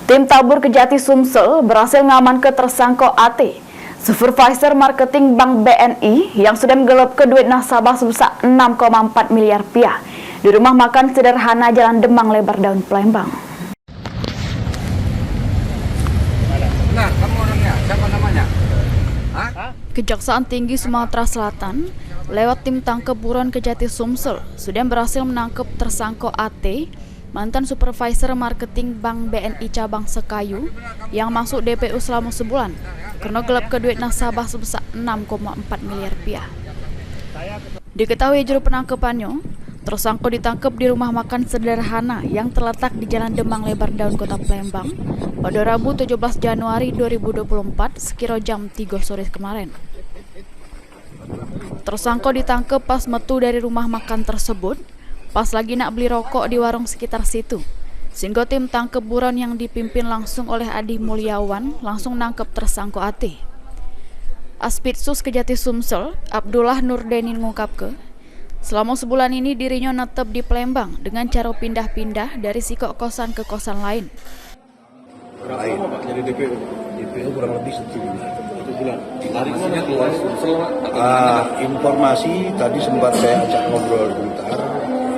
Tim Tabur Kejati Sumsel berhasil ngamankan tersangka AT, Supervisor Marketing Bank BNI yang sudah menggelapkan duit nasabah sebesar 6,4 miliar rupiah di rumah makan sederhana Jalan Demang Lebar Daun Palembang. Benar, kamu orangnya, siapa namanya? Kejaksaan Tinggi Sumatera Selatan lewat tim tangkap buron Kejati Sumsel sudah berhasil menangkap tersangka AT, mantan Supervisor Marketing Bank BNI Cabang Sekayu yang masuk DPU selama sebulan karena gelap ke duit nasabah sebesar 6,4 miliar rupiah. Diketahui juru penangkapannya, tersangka ditangkap di rumah makan sederhana yang terletak di Jalan Demang Lebar Daun Kota Palembang pada Rabu 17 Januari 2024 sekira jam 3 sore kemarin. Tersangka ditangkap pas metu dari rumah makan tersebut, pas lagi nak beli rokok di warung sekitar situ. Sehingga tim tangkep buron yang dipimpin langsung oleh Adi Mulyawan langsung nangkep tersangka AT. Aspitsus Kejati Sumsel, Abdullah Nurdeni mengungkapkan, selama sebulan ini dirinya netep di Palembang dengan cara pindah-pindah dari sikok kosan ke kosan lain. Jadi DPU kurang lebih 1 bulan. Larinya keluar Sumsel. Informasi tadi sempat saya ajak ngobrol bentar.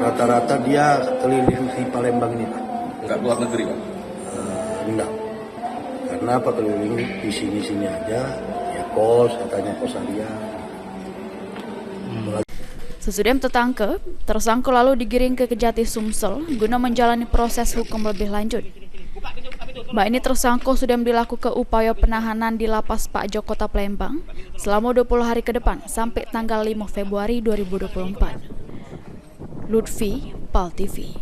Rata-rata dia keliling di Palembang ini, Pak. Enggak keluar negeri, Pak? Enggak. Karena apa, keliling di sini-sini aja. Ya kos, katanya kosaria. Sesudah tertangkap, tersangka lalu digiring ke Kejati Sumsel guna menjalani proses hukum lebih lanjut. Mbak ini tersangka sudah dilakukan upaya penahanan di Lapas Pak Joko Kota Palembang selama 20 hari ke depan sampai tanggal 5 Februari 2024. Lutfi, PAL TV.